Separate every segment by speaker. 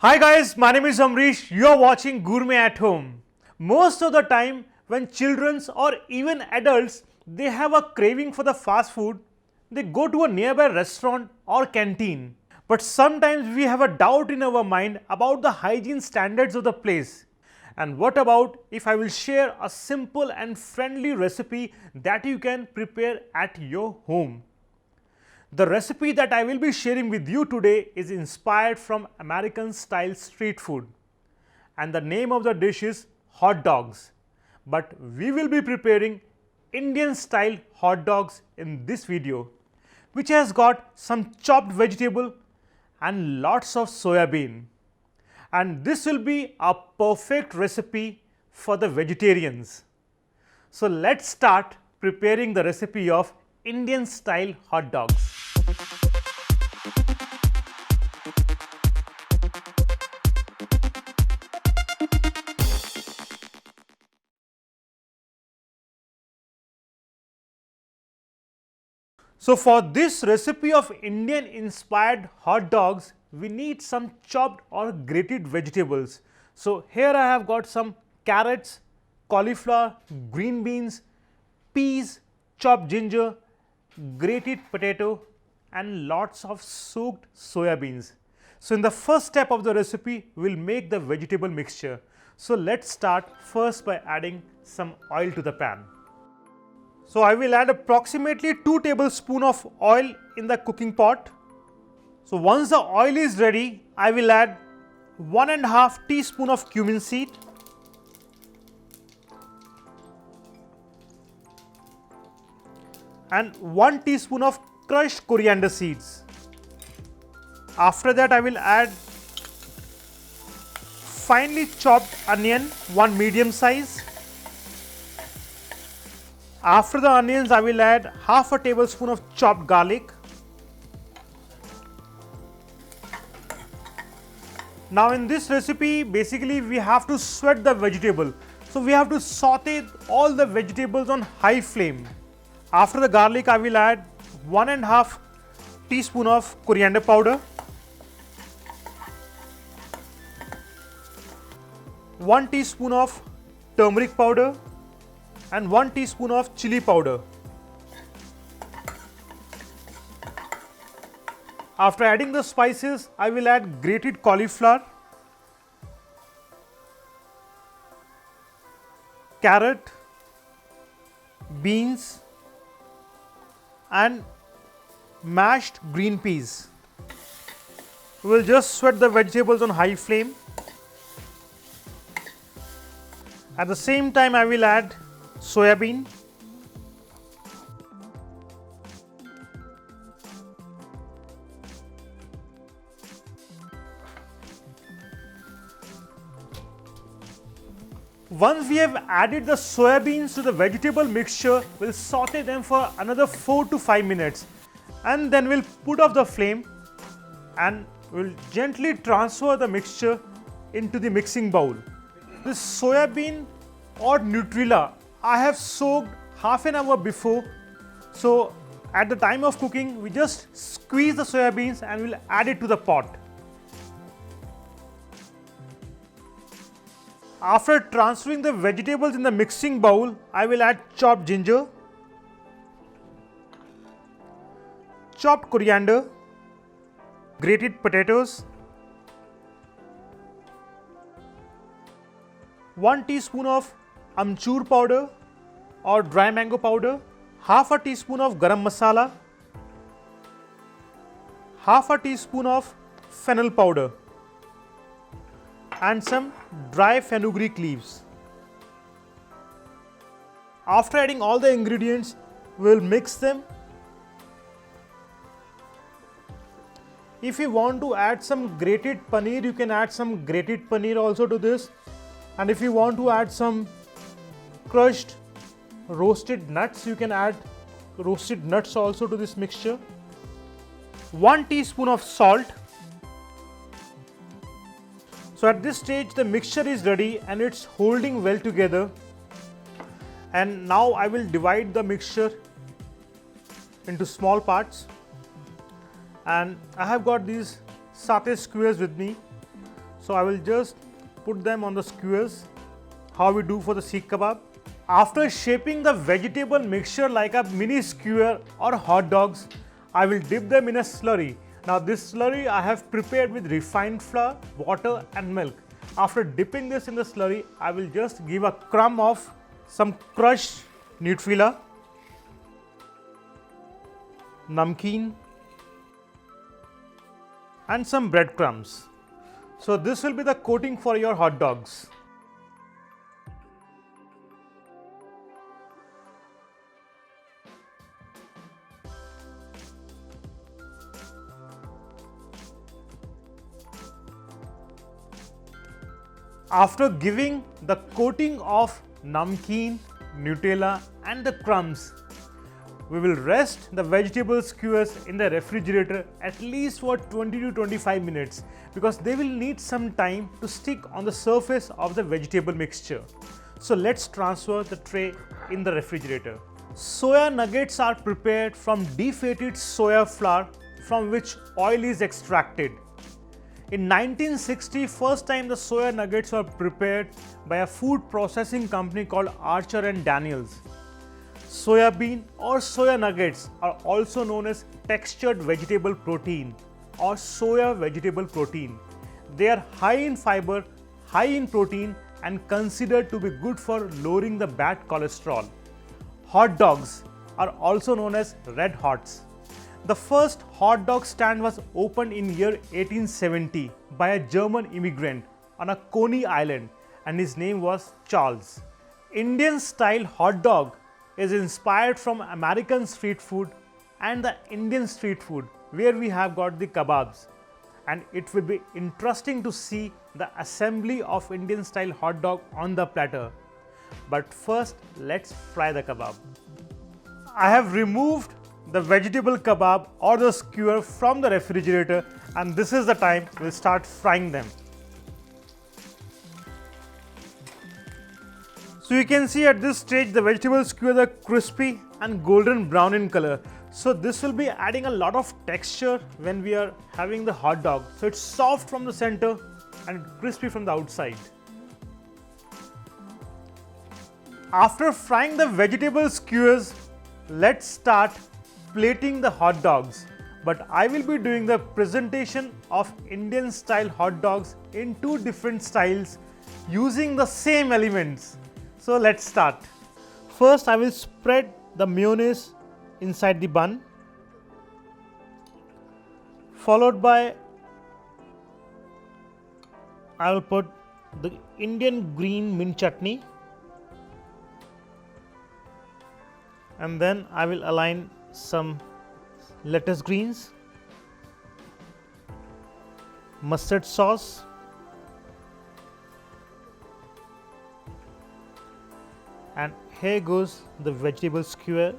Speaker 1: Hi guys, my name is Amrish. You are watching Gourmet at Home. Most of the time when children or even adults they have a craving for the fast food, they go to a nearby restaurant or canteen. But sometimes we have a doubt in our mind about the hygiene standards of the place. And what about if I will share a simple and friendly recipe that you can prepare at your home? The recipe that I will be sharing with you today is inspired from American style street food, and the name of the dish is hot dogs. But we will be preparing Indian style hot dogs in this video, which has got some chopped vegetable and lots of soya bean. And this will be a perfect recipe for the vegetarians. So let's start preparing the recipe of Indian style hot dogs. So for this recipe of Indian inspired hot dogs, we need some chopped or grated vegetables. So here I have got some carrots, cauliflower, green beans, peas, chopped ginger, grated potato and lots of soaked soya beans. So in the first step of the recipe, we will make the vegetable mixture. So let's start first by adding some oil to the pan. So I will add approximately 2 tablespoons of oil in the cooking pot. So once the oil is ready, I will add 1.5 teaspoon of cumin seed, and 1 teaspoon of crushed coriander seeds. After that I will add finely chopped onion, 1 medium size. After the onions, I will add half a tablespoon of chopped garlic. Now in this recipe, basically we have to sweat the vegetable. So we have to saute all the vegetables on high flame. After the garlic, I will add 1.5 teaspoon of coriander powder, 1 teaspoon of turmeric powder, and 1 teaspoon of chili powder. After adding the spices, I will add grated cauliflower, carrot, beans and mashed green peas. We will just sweat the vegetables on high flame. At the same time, I will add soya bean, once we have added the soya beans to the vegetable mixture, we'll saute them for another 4 to 5 minutes and then we'll put off the flame and we'll gently transfer the mixture into the mixing bowl. This soya bean or Nutrilla I have soaked half an hour before. So at the time of cooking, we just squeeze the soya beans and we'll add it to the pot. After transferring the vegetables in the mixing bowl, I will add chopped ginger, chopped coriander, grated potatoes, 1 teaspoon of amchur powder or dry mango powder, half a teaspoon of garam masala, half a teaspoon of fennel powder and some dry fenugreek leaves. After adding all the ingredients, we will mix them. If you want to add some grated paneer, you can add some grated paneer also to this. And if you want to add some crushed roasted nuts, you can add roasted nuts also to this mixture. 1 teaspoon of salt. So at this stage the mixture is ready and it's holding well together. And now I will divide the mixture into small parts. And I have got these satay squares with me. So I will just put them on the skewers, how we do for the seekh kebab. After shaping the vegetable mixture like a mini skewer or hot dogs, I will dip them in a slurry. Now this slurry I have prepared with refined flour, water and milk. After dipping this in the slurry, I will just give a crumb of some crushed Nutrilla, namkeen and some breadcrumbs. So this will be the coating for your hot dogs. After giving the coating of namkeen, Nutella and the crumbs, we will rest the vegetable skewers in the refrigerator at least for 20 to 25 minutes because they will need some time to stick on the surface of the vegetable mixture. So let's transfer the tray in the refrigerator. Soya nuggets are prepared from defated soya flour from which oil is extracted. In 1960, first time the soya nuggets were prepared by a food processing company called Archer and Daniels. Soya bean or soya nuggets are also known as textured vegetable protein or soya vegetable protein. They are high in fiber, high in protein and considered to be good for lowering the bad cholesterol. Hot dogs are also known as red hots. The first hot dog stand was opened in year 1870 by a German immigrant on a Coney Island and his name was Charles. Indian style hot dog is inspired from American street food and the Indian street food where we have got the kebabs, and it will be interesting to see the assembly of Indian style hot dog on the platter. But first let's fry the kebab. I have removed the vegetable kebab or the skewer from the refrigerator and this is the time we'll start frying them. So you can see at this stage the vegetable skewers are crispy and golden brown in color. So this will be adding a lot of texture when we are having the hot dog. So it's soft from the center and crispy from the outside. After frying the vegetable skewers, let's start plating the hot dogs. But I will be doing the presentation of Indian style hot dogs in two different styles using the same elements. So let's start. First I will spread the mayonnaise inside the bun, followed by I will put the Indian green mint chutney, and then I will align some lettuce greens, mustard sauce, and here goes the vegetable skewer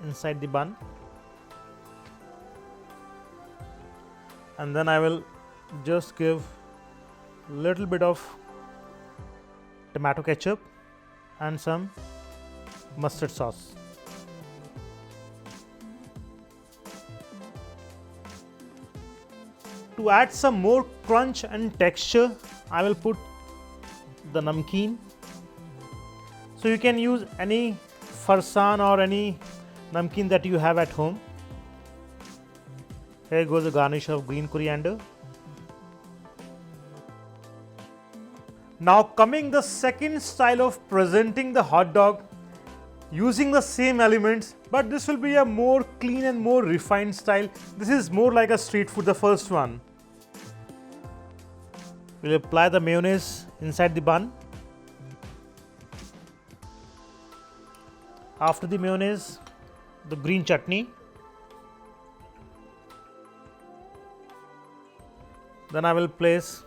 Speaker 1: inside the bun, and then I will just give little bit of tomato ketchup and some mustard sauce. To add some more crunch and texture, I will put the namkeen. So you can use any farsan or any namkeen that you have at home. Here goes a garnish of green coriander. Now coming the second style of presenting the hot dog using the same elements, but this will be a more clean and more refined style. This is more like a street food, the first one. We'll apply the mayonnaise inside the bun. After the mayonnaise, the green chutney. Then I will place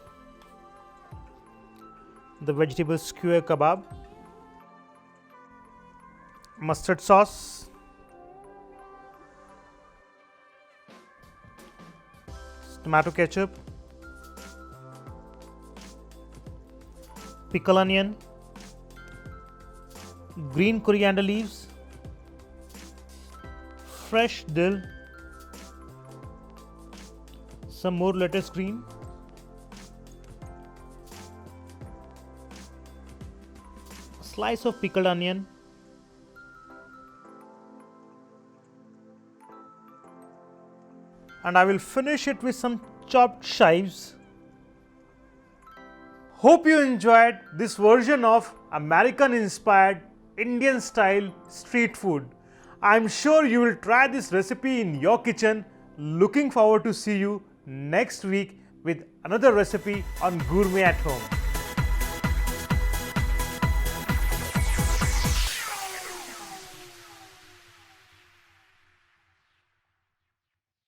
Speaker 1: the vegetable skewer kebab, mustard sauce, tomato ketchup, pickle onion, green coriander leaves, fresh dill, some more lettuce green, slice of pickled onion, and I will finish it with some chopped chives. Hope you enjoyed this version of American inspired Indian style street food. I'm sure you will try this recipe in your kitchen. Looking forward to see you next week with another recipe on Gourmet at Home.